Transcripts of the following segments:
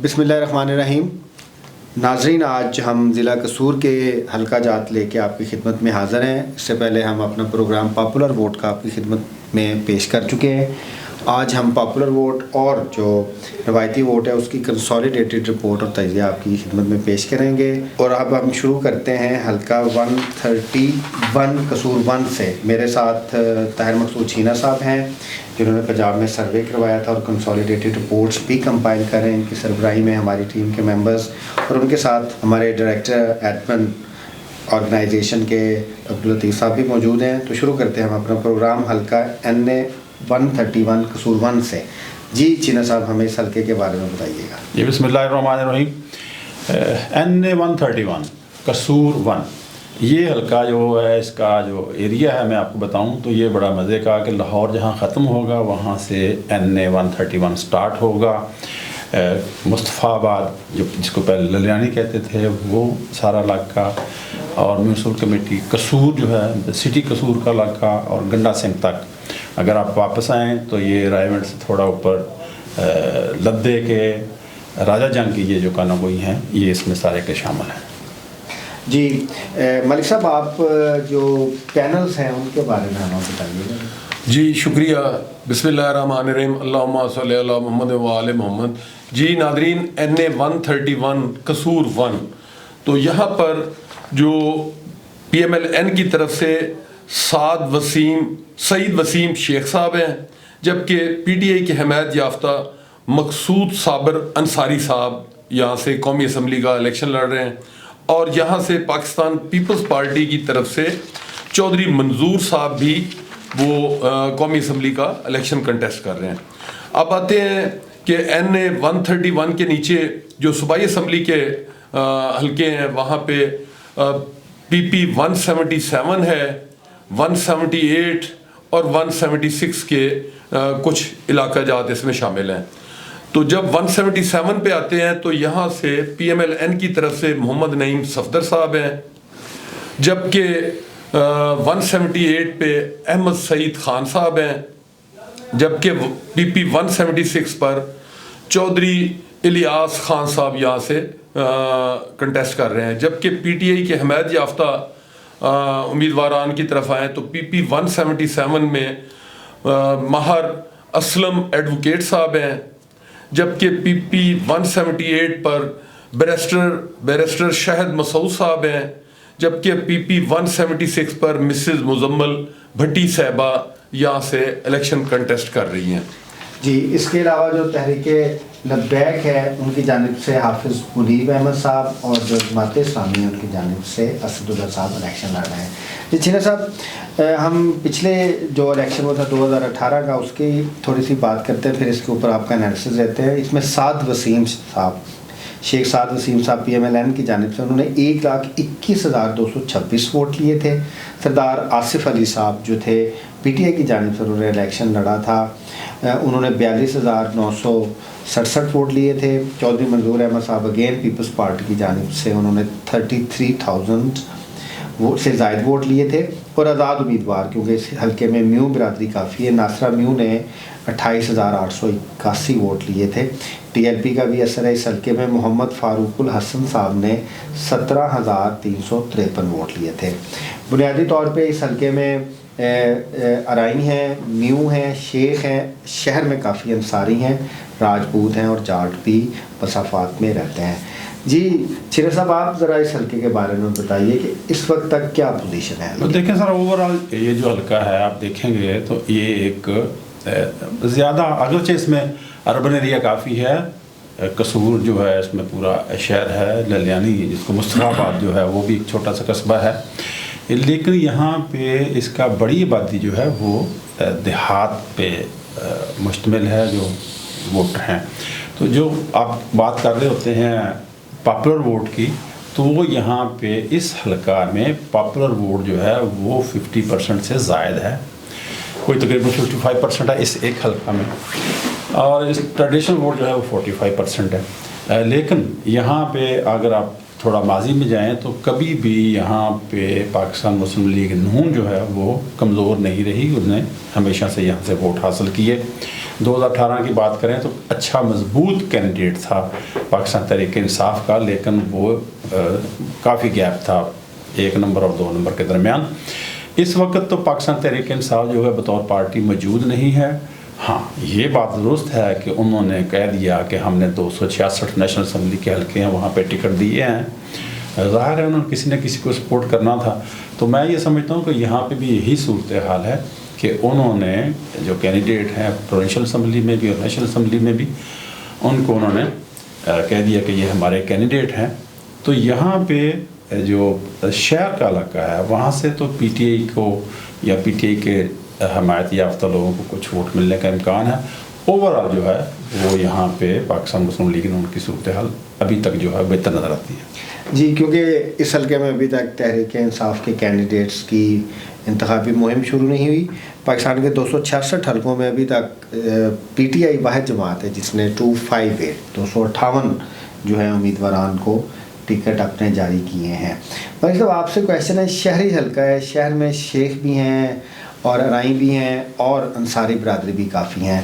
بسم اللہ الرحمن الرحیم. ناظرین، آج ہم ضلع قصور کے حلقہ جات لے کے آپ کی خدمت میں حاضر ہیں. اس سے پہلے ہم اپنا پروگرام پاپولر ووٹ کا آپ کی خدمت میں پیش کر چکے ہیں. آج ہم پاپولر ووٹ اور جو روایتی ووٹ ہے اس کی کنسالیڈیٹڈ رپورٹ اور تجزیہ آپ کی خدمت میں پیش کریں گے. اور اب ہم شروع کرتے ہیں حلقہ 131 قصور 1 سے. میرے ساتھ طاہر مقصود چھینا صاحب ہیں جنہوں نے پنجاب میں سروے کروایا تھا اور کنسالیڈیٹڈ رپورٹس بھی کمپائل کر رہے ہیں. ان کی سربراہی میں ہماری ٹیم کے ممبرز اور ان کے ساتھ ہمارے ڈائریکٹر ایڈمن آرگنائزیشن کے عبداللطیف صاحب بھی موجود ہیں. تو شروع کرتے ہیں ہم اپنا پروگرام حلقہ NA 131 قصور 1 سے. جی چھینا صاحب، ہمیں اس حلقے کے بارے میں بتائیے گا. جی بسم اللہ الرحمن الرحیم. NA 131 قصور 1 یہ حلقہ جو ہے، اس کا جو ایریا ہے میں آپ کو بتاؤں تو یہ بڑا مزے کا کہ لاہور جہاں ختم ہوگا وہاں سے NA 131 سٹارٹ ہوگا. مصطفیٰ آباد جس کو پہلے للیانی کہتے تھے وہ سارا علاقہ، اور میونسپل کمیٹی قصور جو ہے سٹی قصور کا علاقہ، اور گنڈا سنگھ تک. اگر آپ واپس آئیں تو یہ رائے منڈ سے تھوڑا اوپر لدے کے راجہ جنگ کی یہ جو کانگوئی ہیں یہ اس میں سارے کے شامل ہیں. جی ملک صاحب، آپ جو پینلز ہیں ان کے بارے میں ہمیں بتائیے گا. جی شکریہ. بسم اللہ الرحمن الرحیم. اللہم صلی علی محمد و آل محمد. جی ناظرین، NA 131 قصور 1، تو یہاں پر جو PMLN کی طرف سے سعید وسیم شیخ صاحب ہیں، جبکہ PTI کے حمایت یافتہ مقصود صابر انصاری صاحب یہاں سے قومی اسمبلی کا الیکشن لڑ رہے ہیں، اور یہاں سے پاکستان پیپلز پارٹی کی طرف سے چودھری منظور صاحب بھی وہ قومی اسمبلی کا الیکشن کنٹیسٹ کر رہے ہیں. اب آتے ہیں کہ NA 131 کے نیچے جو صوبائی اسمبلی کے حلقے ہیں وہاں پہ PP 177 ہے، 178 اور 176 کے کچھ علاقہ جات اس میں شامل ہیں. تو جب 177 پہ آتے ہیں تو یہاں سے PMLN کی طرف سے محمد نعیم صفدر صاحب ہیں، جبکہ 178 پہ احمد سعید خان صاحب ہیں، جبکہ PP 176 پر چودھری الیاس خان صاحب یہاں سے کنٹیسٹ کر رہے ہیں. جبکہ PTI کے حمایت یافتہ امیدواران کی طرف آئیں تو PP 177 میں ماہر اسلم ایڈوکیٹ صاحب ہیں، جبکہ PP 178 پر بیرسٹر شہد مسعود صاحب ہیں، جبکہ PP 176 پر مسز مزمل بھٹی صاحبہ یہاں سے الیکشن کنٹیسٹ کر رہی ہیں. جی اس کے علاوہ جو تحریک لبیک ہے ان کی جانب سے حافظ منیب احمد صاحب، اور جو جماعت اسلامی ہے ان کی جانب سے اسد اللہ صاحب الیکشن لڑ رہے ہیں. جی چھینا صاحب، ہم پچھلے جو الیکشن ہوا تھا 2018 کا اس کی تھوڑی سی بات کرتے ہیں، پھر اس کے اوپر آپ کا انالیسس دیتے ہیں. اس میں شیخ سعد وسیم صاحب PMLN کی جانب سے انہوں نے 1,21,226 ووٹ لیے تھے. سردار آصف علی صاحب جو تھے PTI کی جانب سے انہوں نے الیکشن لڑا تھا، انہوں نے 42,967 ووٹ لیے تھے. چودھری منظور احمد صاحب اگین پیپلز پارٹی کی جانب سے انہوں نے 33,000 ووٹ سے زائد ووٹ لیے تھے. اور آزاد امیدوار، کیونکہ اس حلقے میں میو برادری کافی ہے، ناصرہ میو نے 28,881 ووٹ لیے تھے. TLP کا بھی اثر ہے اس حلقے میں. محمد فاروق الحسن صاحب نے 17,353 ووٹ لیے تھے. بنیادی طور پہ اس حلقے میں ارائیں ہیں، میو ہیں، شیخ ہیں، شہر میں کافی انصاری ہیں، راجپوت ہیں، اور جاٹ بھی مسافات میں رہتے ہیں. جی چھینا صاحب، آپ ذرا اس حلقے کے بارے میں بتائیے کہ اس وقت تک کیا پوزیشن ہے. تو دیکھیں سر، اوورآل یہ جو حلقہ ہے آپ دیکھیں گے تو یہ ایک زیادہ، اگرچہ اس میں اربن ایریا کافی ہے، قصور جو ہے اس میں پورا شہر ہے، للیانی جس کو مصطفیٰ آباد جو ہے وہ بھی ایک چھوٹا سا قصبہ ہے، لیکن یہاں پہ اس کا بڑی آبادی جو ہے وہ دیہات پہ مشتمل ہے جو ووٹر ہیں. تو جو آپ بات کر رہے ہوتے ہیں پاپولر ووٹ کی، تو وہ یہاں پہ اس حلقہ میں پاپولر ووٹ جو ہے وہ 50% سے زائد ہے، کوئی تقریباً 55% ہے اس ایک حلقہ میں، اور اس ٹریڈیشنل ووٹ جو ہے وہ 45% ہے. لیکن یہاں پہ اگر آپ تھوڑا ماضی میں جائیں تو کبھی بھی یہاں پہ پاکستان مسلم لیگ نون جو ہے وہ کمزور نہیں رہی، انہوں نے ہمیشہ سے یہاں سے ووٹ حاصل کیے. 2018 کی بات کریں تو اچھا مضبوط کینڈیڈیٹ تھا پاکستان تحریک انصاف کا، لیکن وہ کافی گیپ تھا 1 نمبر اور 2 نمبر کے درمیان۔ اس وقت تو پاکستان تحریک انصاف جو ہے بطور پارٹی موجود نہیں ہے۔ ہاں یہ بات درست ہے کہ انہوں نے کہہ دیا کہ ہم نے 266 نیشنل اسمبلی کے حلقے ہیں وہاں پہ ٹکٹ دیے ہیں، ظاہر ہے انہوں نے کسی نہ کسی کو سپورٹ کرنا تھا۔ تو میں یہ سمجھتا ہوں کہ یہاں پہ بھی یہی صورتحال ہے کہ انہوں نے جو کینڈیڈیٹ ہیں پروونشل اسمبلی میں بھی اور نیشنل اسمبلی میں بھی، ان کو انہوں نے کہہ دیا کہ یہ ہمارے کینڈیڈیٹ ہیں۔ تو یہاں پہ جو شہر کا علاقہ ہے وہاں سے تو پی ٹی آئی کو یا پی ٹی آئی کے حمایت یافتہ لوگوں کو کچھ ووٹ ملنے کا امکان ہے۔ اوورآل جو ہے وہ یہاں پہ پاکستان مسلم لیگ ان کی صورتحال ابھی تک جو ہے بہتر نظر آتی ہے۔ جی، کیونکہ اس حلقے میں ابھی تک تحریک انصاف کے کینڈیڈیٹس کی انتخابی مہم شروع نہیں ہوئی۔ پاکستان کے 266 حلقوں میں ابھی تک پی ٹی آئی واحد جماعت ہے جس نے 258 جو ہے امیدواران کو ٹکٹ اپنے جاری کیے ہیں۔ بھائی صاحب آپ سے کویشچن ہے، شہری حلقہ ہے، شہر میں شیخ بھی ہیں اور ارائی بھی ہیں اور انصاری برادری بھی کافی ہیں۔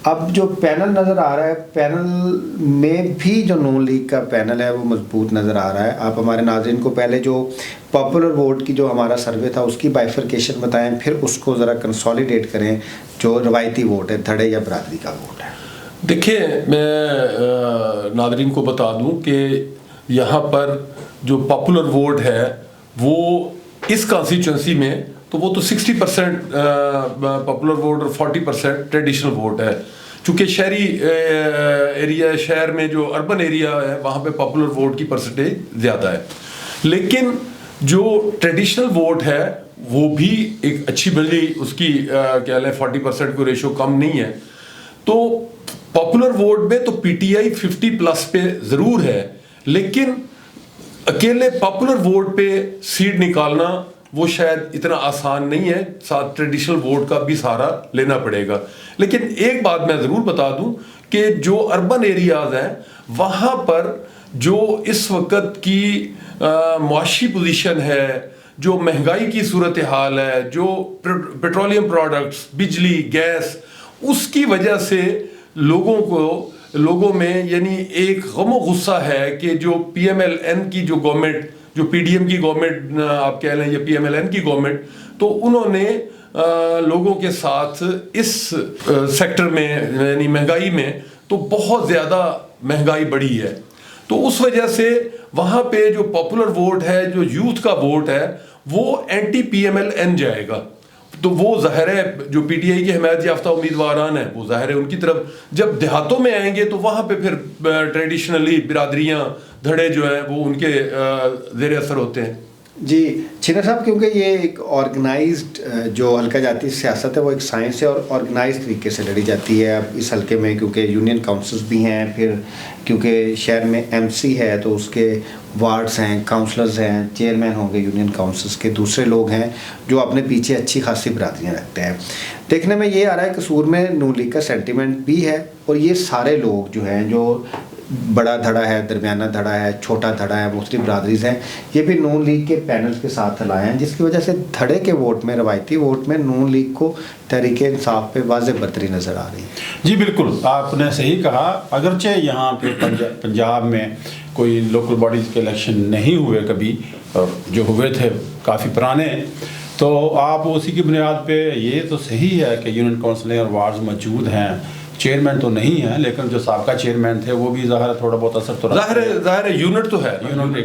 اب جو پینل نظر آ رہا ہے، پینل میں بھی جو نون لیگ کا پینل ہے وہ مضبوط نظر آ رہا ہے۔ آپ ہمارے ناظرین کو پہلے جو پاپولر ووٹ کی جو ہمارا سروے تھا اس کی بائیفرکیشن بتائیں، پھر اس کو ذرا کنسولیڈیٹ کریں جو روایتی ووٹ ہے، دھڑے یا برادری کا ووٹ ہے۔ دیکھیں میں ناظرین کو بتا دوں کہ یہاں پر جو پاپولر ووٹ ہے وہ اس کانسٹیچوئنسی میں تو وہ تو 60% پاپولر ووٹ اور 40% ٹریڈیشنل ووٹ ہے۔ چونکہ شہری ایریا، شہر میں جو اربن ایریا ہے وہاں پہ پاپولر ووٹ کی پرسنٹیج زیادہ ہے، لیکن جو ٹریڈیشنل ووٹ ہے وہ بھی ایک اچھی بڑی اس کی کیا لیں 40% کو ریشو کم نہیں ہے۔ تو پاپولر ووٹ میں تو پی ٹی آئی 50+ پہ ضرور ہے، لیکن اکیلے پاپولر ووٹ پہ سیٹ نکالنا وہ شاید اتنا آسان نہیں ہے، ساتھ ٹریڈیشنل ووٹ کا بھی سہارا لینا پڑے گا۔ لیکن ایک بات میں ضرور بتا دوں کہ جو اربن ایریاز ہیں وہاں پر جو اس وقت کی معاشی پوزیشن ہے، جو مہنگائی کی صورتحال ہے، جو پیٹرولیم پروڈکٹس، بجلی، گیس، اس کی وجہ سے لوگوں میں یعنی ایک غم و غصہ ہے کہ جو پی ایم ایل این کی جو گورنمنٹ، جو پی ڈی ایم کی گورنمنٹ آپ کہہ لیں یا پی ایم ایل این کی گورنمنٹ، تو انہوں نے لوگوں کے ساتھ اس سیکٹر میں یعنی مہنگائی میں تو بہت زیادہ مہنگائی بڑھی ہے۔ تو اس وجہ سے وہاں پہ جو پاپولر ووٹ ہے، جو یوتھ کا ووٹ ہے، وہ anti P M L N جائے گا۔ تو وہ ظاہر ہے جو پی ٹی آئی کے حمایت یافتہ امیدواران ہیں وہ ظاہر ہے ان کی طرف، جب دیہاتوں میں آئیں گے تو وہاں پہ پھر ٹریڈیشنلی برادریاں، دھڑے جو ہیں وہ ان کے زیر اثر ہوتے ہیں۔ جی چھینر صاحب، کیونکہ یہ ایک آرگنائزڈ جو حلقہ جاتی سیاست ہے وہ ایک سائنس ہے اور آرگنائز طریقے سے لڑی جاتی ہے۔ اب اس حلقے میں کیونکہ یونین کاؤنسلز بھی ہیں، پھر کیونکہ شہر میں ایم سی ہے تو اس کے وارڈز ہیں، کاؤنسلرز ہیں، چیئرمین ہوں گے یونین کاؤنسلز کے، دوسرے لوگ ہیں جو اپنے پیچھے اچھی خاصی برادریاں رکھتے ہیں۔ دیکھنے میں یہ آ رہا ہے کہ قصور میں نون لیگ کا سینٹیمنٹ بھی ہے اور یہ سارے لوگ جو ہیں، جو بڑا دھڑا ہے، درمیانہ دھڑا ہے، چھوٹا دھڑا ہے، مختلف برادریز ہیں، یہ بھی نون لیگ کے پینل کے ساتھ لائے ہیں، جس کی وجہ سے دھڑے کے ووٹ میں، روایتی ووٹ میں نون لیگ کو تحریک انصاف پہ واضح برتری نظر آ رہی ہے۔ جی بالکل، آپ نے صحیح کہا۔ اگرچہ یہاں پہ پنجاب میں کوئی لوکل باڈیز کے الیکشن نہیں ہوئے کبھی، اور جو ہوئے تھے کافی پرانے، تو آپ اسی کی بنیاد پہ یہ تو صحیح ہے کہ یونین کونسلیں اور وارڈز موجود ہیں، چیئرمین تو نہیں ہیں، لیکن جو سابقہ چیئرمین تھے وہ بھی ظاہر تھوڑا بہت اثر تو ظاہر ہے یونٹ تو ہے،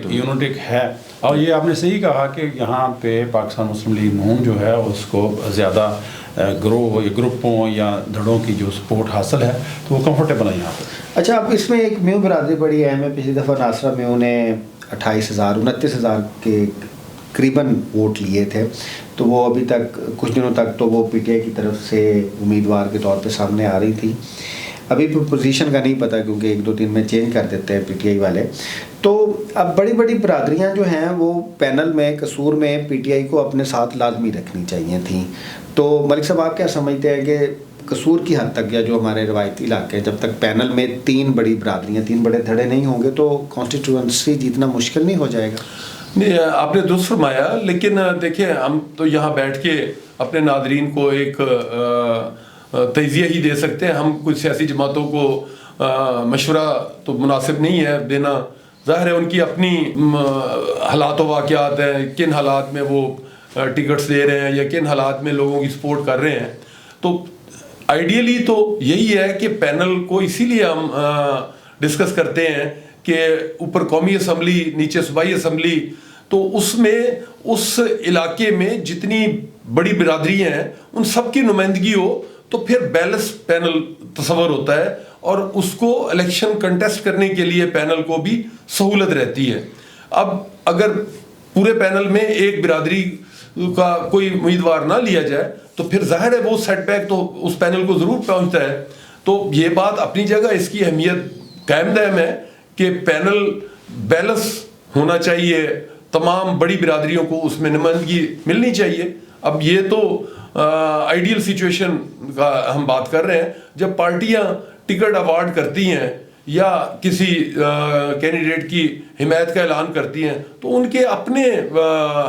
یونٹ ہے۔ اور یہ آپ نے صحیح کہا کہ یہاں پہ پاکستان مسلم لیگ نون جو ہے اس کو زیادہ گروہ یا گروپوں یا دھڑوں کی جو سپورٹ حاصل ہے تو وہ کمفرٹیبل ہے یہاں پہ۔ اچھا، اب اس میں ایک میو برادری بڑی اہم ہے۔ پچھلی دفعہ ناصرہ میو نے 29,000 کے قریباً ووٹ لیے تھے، تو وہ ابھی تک کچھ دنوں تک تو وہ پی ٹی آئی کی طرف سے امیدوار کے طور پہ سامنے آ رہی تھی۔ ابھی پوزیشن کا نہیں پتہ کیونکہ 1-2 دن میں چینج کر دیتے ہیں پی ٹی آئی والے۔ تو اب بڑی بڑی برادریاں جو ہیں وہ پینل میں قصور میں پی ٹی آئی کو اپنے ساتھ لازمی رکھنی چاہیے تھیں۔ تو ملک صاحب آپ کیا سمجھتے ہیں کہ قصور کی حد تک یا جو ہمارے روایتی علاقے جب تک پینل میں 3 بڑی برادریاں، 3 بڑے دھڑے نہیں ہوں گے تو کانسٹیٹیوئنسی جیتنا مشکل نہیں ہو جائے گا؟ نہیں، آپ نے درست فرمایا، لیکن دیکھیں ہم تو یہاں بیٹھ کے اپنے ناظرین کو ایک تجزیہ ہی دے سکتے ہیں. ہم کچھ سیاسی جماعتوں کو مشورہ تو مناسب نہیں ہے دینا. ظاہر ہے ان کی اپنی حالات و واقعات ہیں, کن حالات میں وہ ٹکٹس دے رہے ہیں یا کن حالات میں لوگوں کی سپورٹ کر رہے ہیں. تو آئیڈیلی تو یہی ہے کہ پینل کو اسی لیے ہم ڈسکس کرتے ہیں کہ اوپر قومی اسمبلی, نیچے صوبائی اسمبلی, تو اس میں اس علاقے میں جتنی بڑی برادریاں ہیں ان سب کی نمائندگی ہو تو پھر بیلنس پینل تصور ہوتا ہے اور اس کو الیکشن کنٹیسٹ کرنے کے لیے پینل کو بھی سہولت رہتی ہے. اب اگر پورے پینل میں ایک برادری کا کوئی امیدوار نہ لیا جائے تو پھر ظاہر ہے وہ سیٹ بیک تو اس پینل کو ضرور پہنچتا ہے. تو یہ بات اپنی جگہ اس کی اہمیت قائم دائم ہے کہ پینل بیلنس ہونا چاہیے, تمام بڑی برادریوں کو اس میں نمائندگی ملنی چاہیے. اب یہ تو آئیڈیل سچویشن کا ہم بات کر رہے ہیں. جب پارٹیاں ٹکٹ اوارڈ کرتی ہیں یا کسی کینڈیڈیٹ کی حمایت کا اعلان کرتی ہیں تو ان کے اپنے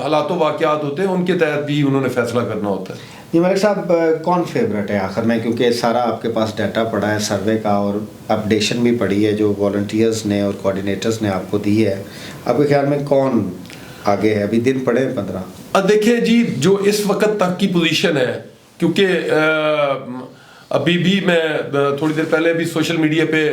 حالات و واقعات ہوتے ہیں, ان کے تحت بھی انہوں نے فیصلہ کرنا ہوتا ہے. جی ملک صاحب, کون فیوریٹ ہے آخر میں, کیونکہ سارا آپ کے پاس ڈیٹا پڑا ہے سروے کا اور اپڈیشن بھی پڑی ہے جو والنٹیئرز نے اور کوآرڈینیٹرز نے آپ کو دی ہے. آپ کے خیال میں کون آگے ہے؟ ابھی دن پڑے 15. دیکھیں جی, جو اس وقت تک کی پوزیشن ہے, کیونکہ ابھی بھی میں تھوڑی دیر پہلے بھی سوشل میڈیا پہ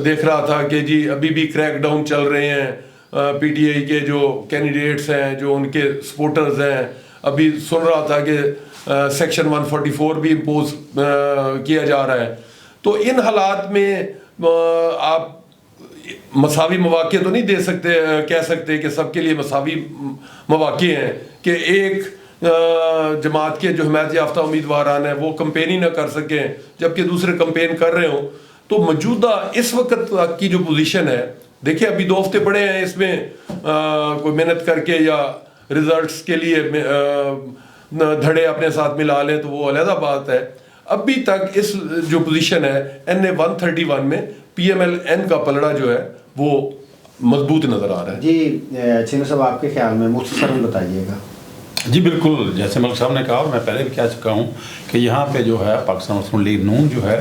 دیکھ رہا تھا کہ جی ابھی بھی کریک ڈاؤن چل رہے ہیں پی ٹی آئی کے جو کینڈیڈیٹس ہیں, جو ان کے سپورٹرز ہیں. ابھی سن رہا تھا کہ سیکشن 144 بھی امپوز کیا جا رہا ہے. تو ان حالات میں آپ مساوی مواقع تو نہیں دے سکتے, کہہ سکتے کہ سب کے لیے مساوی مواقع ہیں کہ ایک جماعت کے جو حمایت یافتہ امیدواران ہیں وہ کمپین ہی نہ کر سکیں جبکہ دوسرے کمپین کر رہے ہوں. تو موجودہ اس وقت تک کی جو پوزیشن ہے, دیکھیں ابھی 2 ہفتے پڑے ہیں, اس میں کوئی محنت کر کے یا ریزلٹس کے لیے دھڑے اپنے ساتھ ملا لیں تو وہ علیحدہ بات ہے. ابھی تک اس جو پوزیشن ہے NA 131 میں PMLN کا پلڑا جو ہے وہ مضبوط نظر آ رہا ہے. جی چینو صاحب, آپ کے خیال میں مختصراً بتائیے گا. جی بالکل, جیسے ملک صاحب نے کہا اور میں پہلے بھی کہہ چکا ہوں کہ یہاں پہ جو ہے پاکستان مسلم لیگ نون جو ہے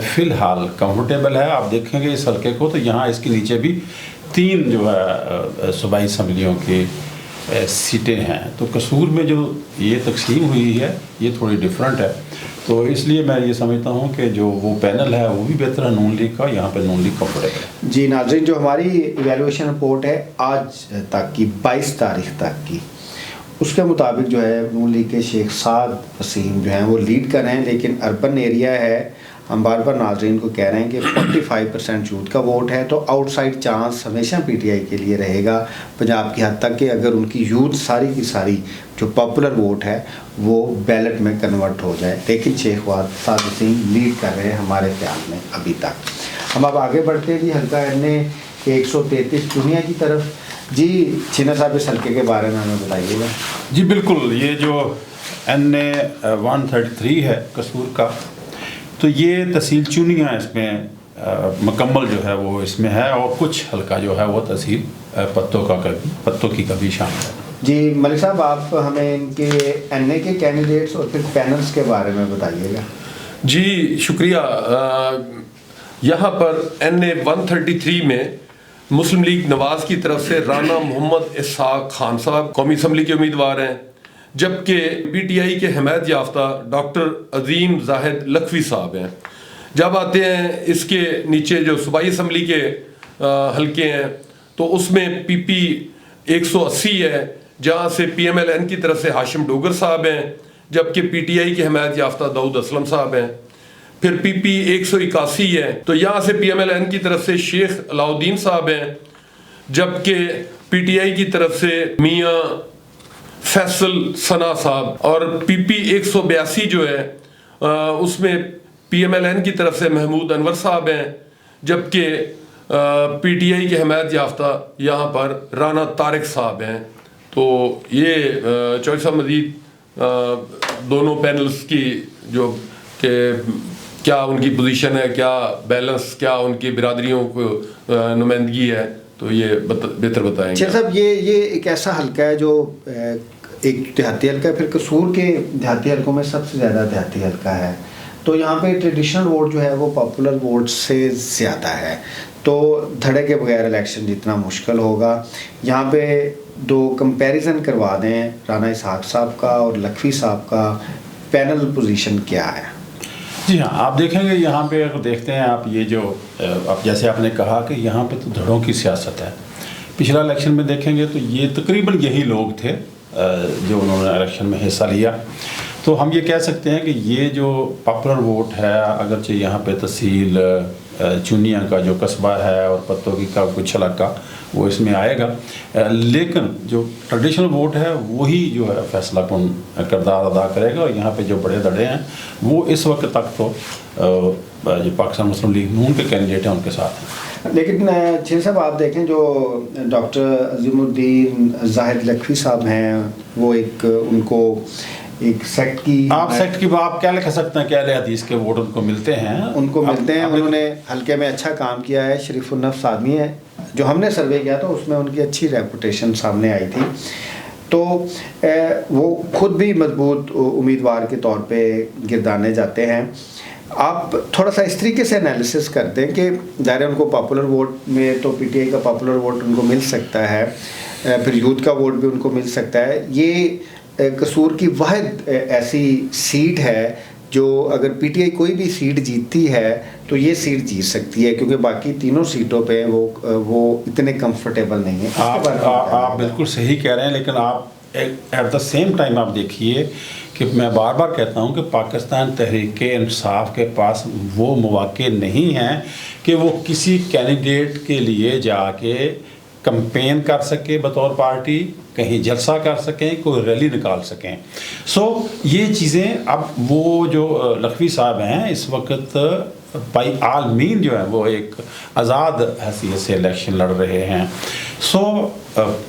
فی الحال کمفرٹیبل ہے. آپ دیکھیں گے اس حلقے کو تو یہاں اس کے نیچے بھی 3 جو ہے صوبائی اسمبلیوں کی سیٹیں ہیں. تو قصور میں جو یہ تقسیم ہوئی ہے یہ تھوڑی ڈیفرنٹ ہے. تو اس لیے میں یہ سمجھتا ہوں کہ جو وہ پینل ہے وہ بھی بہتر ہے نون لیگ کا, یہاں پہ نون لیگ کمفرٹیبل ہے. جی ناظرین, جو ہماری ایویلویشن رپورٹ ہے آج تک کی 22 تاریخ تک کی, اس کے مطابق جو ہے نون لیگ کے شیخ سعد وسیم جو ہیں وہ لیڈ کر رہے ہیں. لیکن اربن ایریا ہے, ہم بار بار ناظرین کو کہہ رہے ہیں کہ 45% یوتھ کا ووٹ ہے, تو آؤٹ سائڈ چانس ہمیشہ پی ٹی آئی کے لیے رہے گا پنجاب کی حد تک کہ اگر ان کی یوتھ ساری کی ساری جو پاپولر ووٹ ہے وہ بیلٹ میں کنورٹ ہو جائے. لیکن شیخ سعد وسیم لیڈ کر رہے ہیں ہمارے خیال میں ابھی تک. ہم اب آگے بڑھتے ہیں جی حلقہ NA 133 چنیا کی طرف. جی چینا صاحب, اس حلقے کے بارے میں ہمیں بتائیے گا. جی بالکل, یہ جو NA 133 ہے قصور کا, تو یہ تحصیل چونیاں اس میں مکمل جو ہے وہ اس میں ہے, اور کچھ حلقہ جو ہے وہ تحصیل پتوں کی کبھی شامل ہے. جی ملک صاحب, آپ ہمیں ان کے NA کے کینڈیڈیٹس اور پھر پینلز کے بارے میں بتائیے گا. جی شکریہ. یہاں پر NA 133 میں مسلم لیگ نواز کی طرف سے رانا محمد اسحاق خان صاحب قومی اسمبلی کے امیدوار ہیں, جبکہ پی ٹی آئی کے حمایت یافتہ ڈاکٹر عظیم زاہد لکھوی صاحب ہیں. جب آتے ہیں اس کے نیچے جو صوبائی اسمبلی کے حلقے ہیں تو اس میں PP 180 ہے, جہاں سے PMLN کی طرف سے ہاشم ڈوگر صاحب ہیں, جبکہ پی ٹی آئی کے حمایت یافتہ داؤد اسلم صاحب ہیں. پھر PP 181 ہے, تو یہاں سے PMLN کی طرف سے شیخ علاؤدین صاحب ہیں, جبکہ پی ٹی آئی کی طرف سے میاں فیصل ثنا صاحب. اور PP 182 جو ہے اس میں PMLN کی طرف سے محمود انور صاحب ہیں, جبکہ پی ٹی آئی کے حمایت یافتہ یہاں پر رانا طارق صاحب ہیں. تو یہ چوہدری صاحب مزید دونوں پینلز کی جو کہ کیا ان کی پوزیشن ہے, کیا بیلنس, کیا ان کی برادریوں کو نمائندگی ہے, تو یہ بہتر بتائیں گے. صاحب یہ ایک ایسا حلقہ ہے جو ایک دیہاتی حلقہ ہے, پھر قصور کے دیہاتی حلقوں میں سب سے زیادہ دیہاتی حلقہ ہے. تو یہاں پہ ٹریڈیشنل ووٹ جو ہے وہ پاپولر ووٹ سے زیادہ ہے، تو دھڑے کے بغیر الیکشن جتنا مشکل ہوگا. یہاں پہ دو کمپیریزن کروا دیں، رانا اسحاق صاحب کا اور لکھوی صاحب کا پینل پوزیشن کیا ہے؟ جی ہاں، آپ دیکھیں گے یہاں پہ اگر دیکھتے ہیں آپ، یہ جو اب جیسے آپ نے کہا کہ یہاں پہ تو دھڑوں کی سیاست ہے. پچھلا الیکشن میں دیکھیں گے تو یہ تقریباً یہی لوگ تھے جو انہوں نے الیکشن میں حصہ لیا. تو ہم یہ کہہ سکتے ہیں کہ یہ جو پاپولر ووٹ ہے، اگرچہ یہاں پہ تحصیل چونیاں کا جو قصبہ ہے اور پتوکی کا کچھ علاقہ وہ اس میں آئے گا، لیکن جو ٹریڈیشنل ووٹ ہے وہی جو ہے فیصلہ کن کردار ادا کرے گا. اور یہاں پہ جو بڑے دھڑے ہیں وہ اس وقت تک تو جو پاکستان مسلم لیگ نون کے کینڈیڈیٹ ہیں ان کے ساتھ ہیں. لیکن چھین صاحب آپ دیکھیں جو ڈاکٹر عظیم الدین زاہد لکھوی صاحب ہیں، وہ ایک ان کو ایک سیکٹ کی، آپ سیکٹ کی آپ کیا لکھ سکتے ہیں کہ اہل حدیث کے ووٹ ان کو ملتے ہیں، انہوں نے حلقے میں اچھا کام کیا ہے. شریف النفس آدمی ہے، جو ہم نے سروے کیا تھا اس میں ان کی اچھی ریپوٹیشن سامنے آئی تھی. تو وہ خود بھی مضبوط امیدوار کے طور پہ گردانے جاتے ہیں. آپ تھوڑا سا اس طریقے سے انالیسس کرتے ہیں کہ ظاہر ان کو پاپولر ووٹ میں تو پی ٹی آئی کا پاپولر ووٹ ان کو مل سکتا ہے، پھر یوتھ کا ووٹ بھی ان کو مل سکتا ہے. یہ قصور کی واحد ایسی سیٹ ہے جو اگر پی ٹی آئی کوئی بھی سیٹ جیتتی ہے تو یہ سیٹ جیت سکتی ہے، کیونکہ باقی تینوں سیٹوں پہ وہ اتنے کمفرٹیبل نہیں ہیں. آپ بالکل صحیح کہہ رہے ہیں، لیکن آپ ایٹ دا سیم ٹائم آپ دیکھیے کہ میں بار بار کہتا ہوں کہ پاکستان تحریک انصاف کے پاس وہ مواقع نہیں ہیں کہ وہ کسی کینڈیڈیٹ کے لیے جا کے کمپین کر سکے بطور پارٹی، کہیں جلسہ کر سکیں، کوئی ریلی نکال سکیں. سو یہ چیزیں اب وہ جو لکھوی صاحب ہیں اس وقت بائی آل مین جو ہے وہ ایک آزاد حیثیت سے الیکشن لڑ رہے ہیں. سو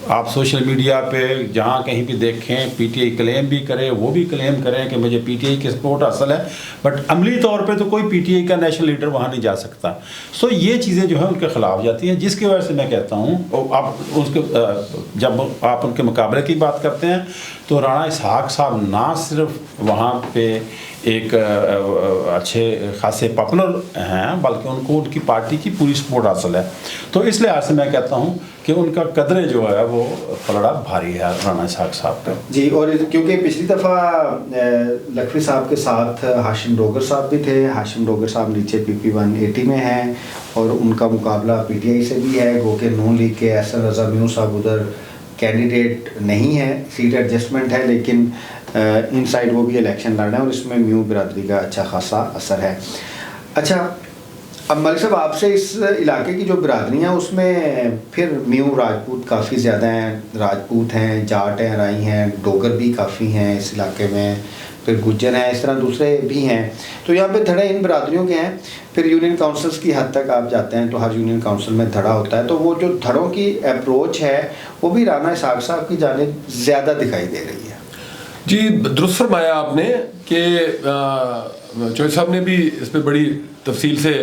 آپ سوشل میڈیا پہ جہاں کہیں بھی دیکھیں پی ٹی آئی کلیم بھی کرے، وہ بھی کلیم کریں کہ مجھے پی ٹی آئی کی سپورٹ حاصل ہے، بٹ عملی طور پہ تو کوئی پی ٹی آئی کا نیشنل لیڈر وہاں نہیں جا سکتا. سو یہ چیزیں جو ہیں ان کے خلاف جاتی ہیں، جس کی وجہ سے میں کہتا ہوں آپ اس کے جب آپ ان کے مقابلے کی بات کرتے ہیں تو رانا اسحاق صاحب نہ صرف وہاں پہ ایک اچھے خاصے پاپولر ہیں بلکہ ان کو ان کی پارٹی کی پوری سپورٹ حاصل ہے. تو اس لحاظ سے میں کہتا ہوں کہ ان کا قدرے جو ہے وہ پلڑا بھاری ہے رانا اسحاق صاحب کا. جی، اور کیونکہ پچھلی دفعہ لکھوی صاحب کے ساتھ ہاشم ڈوگر صاحب بھی تھے. ہاشم ڈوگر صاحب نیچے پی پی 180 میں ہیں اور ان کا مقابلہ پی ٹی آئی سے بھی ہے، گو کہ نون لیگ کے احسن رضا میوں صاحب ادھر کینڈیڈیٹ نہیں ہے، سیٹ ایڈجسٹمنٹ ہے، لیکن ان سائڈ وہ بھی الیکشن لڑ رہے ہیں اور اس میں میوں برادری کا اچھا خاصا اثر ہے. اچھا، اب ملک صاحب آپ سے اس علاقے کی جو برادریاں اس میں پھر میوں راجپوت کافی زیادہ ہیں، راجپوت ہیں، جاٹ ہیں، رائی ہیں، ڈوگر بھی کافی ہیں اس علاقے میں، پھر گجر ہیں، اس طرح دوسرے بھی ہیں. تو یہاں پہ دھڑے ان برادریوں کے ہیں. پھر یونین کاؤنسلز کی حد تک آپ جاتے ہیں تو ہر یونین کاؤنسل میں دھڑا ہوتا ہے، تو وہ جو دھڑوں کی اپروچ ہے وہ بھی رانا اسحاق صاحب کی جانب زیادہ دکھائی دے رہی ہے. جی درست فرمایا آپ نے کہ چوہے صاحب نے بھی اس پہ بڑی تفصیل سے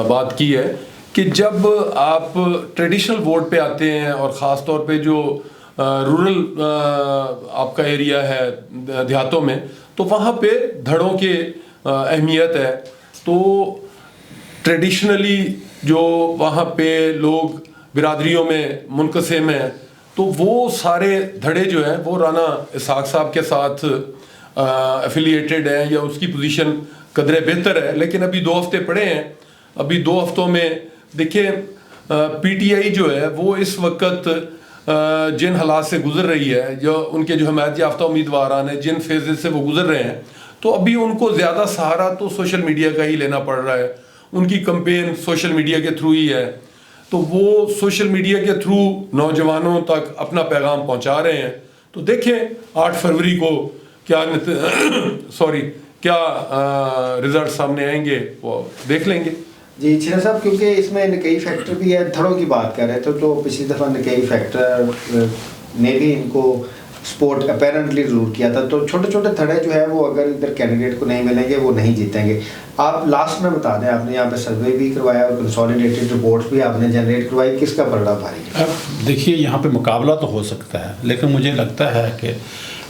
بات کی ہے کہ جب آپ ٹریڈیشنل ووٹ پہ آتے ہیں اور خاص طور پہ جو رورل آپ کا ایریا ہے دیہاتوں میں، تو وہاں پہ دھڑوں کے اہمیت ہے. تو ٹریڈیشنلی جو وہاں پہ لوگ برادریوں میں منقسم ہیں تو وہ سارے دھڑے جو ہیں وہ رانا اسحاق صاحب کے ساتھ ایفیلیٹڈ ہیں یا اس کی پوزیشن قدرے بہتر ہے. لیکن ابھی 2 ہفتے پڑے ہیں، ابھی 2 ہفتوں میں دیکھیں پی ٹی آئی جو ہے وہ اس وقت جن حالات سے گزر رہی ہے، جو ان کے جو حمایت یافتہ امیدواران ہیں جن فیزز سے وہ گزر رہے ہیں، تو ابھی ان کو زیادہ سہارا تو سوشل میڈیا کا ہی لینا پڑ رہا ہے. ان کی کمپین سوشل میڈیا کے تھرو ہی ہے، تو وہ سوشل میڈیا کے تھرو نوجوانوں تک اپنا پیغام پہنچا رہے ہیں. تو دیکھیں 8 فروری کو کیا رزلٹ سامنے آئیں گے وہ دیکھ لیں گے. جی چھینا صاحب، کیونکہ اس میں نکئی فیکٹر بھی ہے، دھڑوں کی بات کر رہے تھے تو پچھلی دفعہ نکئی فیکٹر نے بھی ان کو سپورٹ اپیرنٹلی ضرور کیا تھا. تو چھوٹے چھوٹے دھڑے جو ہے وہ اگر ادھر کینڈیڈیٹ کو نہیں ملیں گے وہ نہیں جیتیں گے. آپ لاسٹ میں بتا دیں، آپ نے یہاں پہ سروے بھی کروایا اور کنسولیڈیٹڈ رپورٹس بھی آپ نے جنریٹ کروائی، کس کا پلڑا بھاری ہے؟ اب دیکھیے یہاں پہ مقابلہ تو ہو سکتا ہے، لیکن مجھے لگتا ہے کہ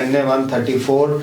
NA 134।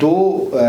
2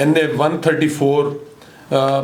NA 134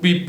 PP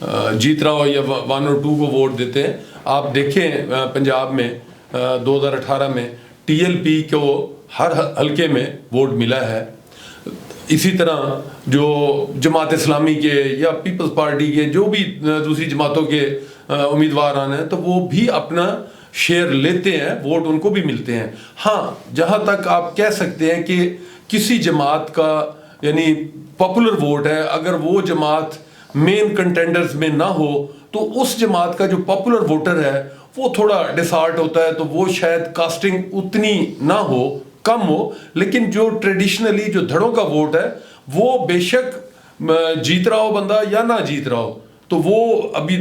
جیت رہا ہو یا 1 اور 2 کو ووٹ دیتے ہیں. آپ دیکھیں پنجاب میں 2018 میں TLP کو ہر حلقے میں ووٹ ملا ہے. اسی طرح جو جماعت اسلامی کے یا پیپلز پارٹی کے جو بھی دوسری جماعتوں کے امیدوار آنے ہیں تو وہ بھی اپنا شیئر لیتے ہیں, ووٹ ان کو بھی ملتے ہیں. ہاں, جہاں تک آپ کہہ سکتے ہیں کہ کسی جماعت کا یعنی پاپولر ووٹ ہے, اگر وہ جماعت مین کنٹینڈرز میں نہ ہو تو اس جماعت کا جو پاپولر ووٹر ہے وہ تھوڑا ڈسہارٹ ہوتا ہے, تو وہ شاید کاسٹنگ اتنی نہ ہو, کم ہو. لیکن جو ٹریڈیشنلی جو دھڑوں کا ووٹ ہے وہ بے شک جیت رہا ہو بندہ یا نہ جیت رہا ہو, تو وہ ابھی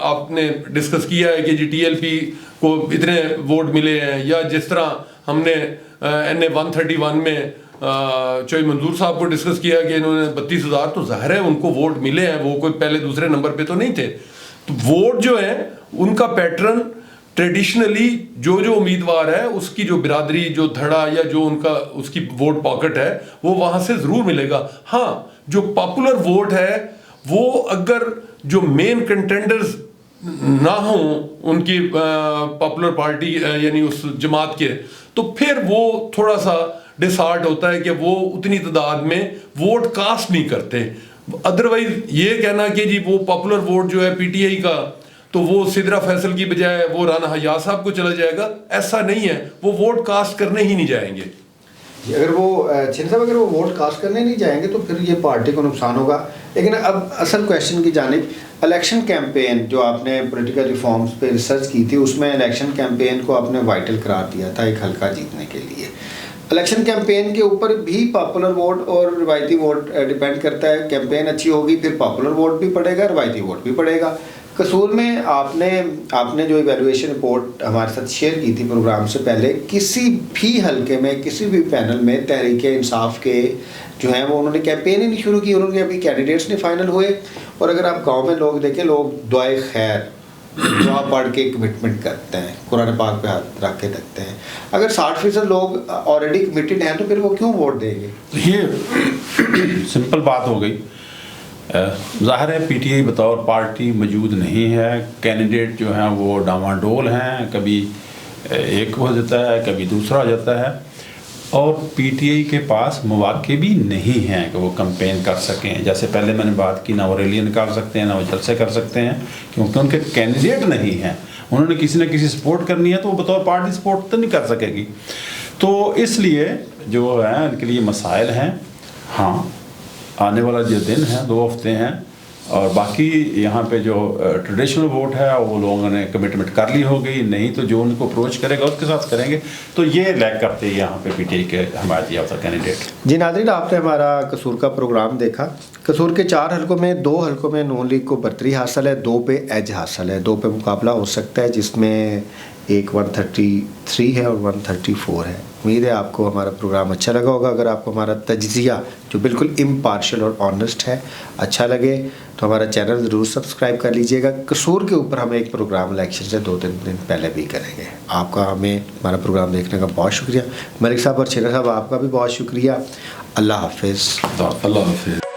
آپ نے ڈسکس کیا ہے کہ جی TLP کو اتنے ووٹ ملے ہیں, یا جس طرح ہم نے NA 131 میں چوئی منظور صاحب کو ڈسکس کیا کہ انہوں نے 32,000, تو ظاہر ہے ان کو ووٹ ملے ہیں, وہ کوئی پہلے دوسرے نمبر پہ تو نہیں تھے. تو ووٹ جو ہے ان کا پیٹرن ٹریڈیشنلی جو امیدوار ہے اس کی جو برادری, جو دھڑا یا جو ان کا اس کی ووٹ پاکٹ ہے وہ وہاں سے ضرور ملے گا. ہاں, جو پاپولر ووٹ ہے وہ اگر جو مین کنٹینڈرز نہ ہوں ان کی پاپولر پارٹی یعنی اس جماعت کے, تو پھر وہ تھوڑا سا ڈسہارٹ ہوتا ہے کہ وہ اتنی تعداد میں ووٹ کاسٹ نہیں کرتے. ادروائز یہ کہنا کہ جی وہ پاپولر ووٹ جو ہے PTI کا تو وہ سدرا فیصل کی بجائے وہ رانا حیات صاحب کو چلا جائے گا, ایسا نہیں ہے. وہ ووٹ کاسٹ کرنے ہی نہیں جائیں گے. اگر وہ چھن صاحب اگر وہ ووٹ کاسٹ کرنے نہیں جائیں گے تو پھر یہ پارٹی کو نقصان ہوگا. لیکن اب اصل کویشچن کی جانب, الیکشن کیمپین جو آپ نے پولیٹیکل ریفارمز پہ ریسرچ کی تھی, اس میں الیکشن کیمپین کو آپ نے وائٹل قرار دیا تھا ایک حلقہ جیتنے کے لیے. الیکشن کیمپین کے اوپر بھی پاپولر ووٹ اور روایتی ووٹ ڈیپینڈ کرتا ہے. کیمپین اچھی ہوگی پھر پاپولر ووٹ بھی پڑے گا, روایتی ووٹ بھی پڑے گا. قصور میں آپ نے جو ایویلویشن رپورٹ ہمارے ساتھ شیئر کی تھی پروگرام سے پہلے, کسی بھی حلقے میں کسی بھی پینل میں تحریک انصاف کے جو ہیں وہ انہوں نے کیمپین ہی نہیں شروع کی, انہوں نے ابھی کینڈیڈیٹس نہیں فائنل ہوئے. اور اگر آپ گاؤں میں لوگ دیکھیں, لوگ دعائے خیر دعا پڑھ کے کمٹمنٹ کرتے ہیں, قرآن پاک پہ ہاتھ رکھ کے رکھتے ہیں. اگر 60% لوگ آلریڈی کمیٹڈ ہیں تو پھر وہ کیوں ووٹ دیں گے؟ یہ سمپل بات ہو گئی. ظاہر ہے PTI بطور پارٹی موجود نہیں ہے, کینڈیڈیٹ جو ہیں وہ ڈاواڈول ہیں, کبھی ایک ہو جاتا ہے کبھی دوسرا ہو جاتا ہے, اور PTI کے پاس مواقع بھی نہیں ہیں کہ وہ کمپین کر سکیں. جیسے پہلے میں نے بات کی, نہ وہ ریلیاں نکال سکتے ہیں نہ وہ جلسے کر سکتے ہیں, کیونکہ ان کے کینڈیڈیٹ نہیں ہیں. انہوں نے کسی نہ کسی سپورٹ کرنی ہے تو وہ بطور پارٹی سپورٹ تو نہیں کر سکے گی. تو اس لیے جو ہے ان کے لیے مسائل ہیں. ہاں, آنے والا جو دن ہے 2 ہفتے ہیں, اور باقی یہاں پہ جو ٹریڈیشنل ووٹ ہے وہ لوگوں نے کمٹمنٹ کر لی ہوگی, نہیں تو جو ان کو اپروچ کرے گا اس کے ساتھ کریں گے. تو یہ لیک کرتے ہیں یہاں پہ PTI کے حمایت یافتہ کینڈیڈیٹ. جی ناظرین, آپ نے ہمارا قصور کا پروگرام دیکھا. قصور کے 4 حلقوں میں 2 حلقوں میں نون لیگ کو برتری حاصل ہے, 2 پہ ایج حاصل ہے, 2 پہ مقابلہ ہو سکتا ہے, جس میں ایک 133 ہے اور 134 ہے. امید ہے آپ کو ہمارا پروگرام اچھا لگا ہوگا. اگر آپ کو ہمارا تجزیہ جو بالکل امپارشل اور آنیسٹ ہے اچھا لگے تو ہمارا چینل ضرور سبسکرائب کر لیجئے گا. قصور کے اوپر ہم ایک پروگرام الیکشن سے 2-3 دن پہلے بھی کریں گے. آپ کا ہمیں ہمارا پروگرام دیکھنے کا بہت شکریہ. ملک صاحب اور چھیرا صاحب آپ کا بھی بہت شکریہ. اللہ حافظ. اللہ حافظ.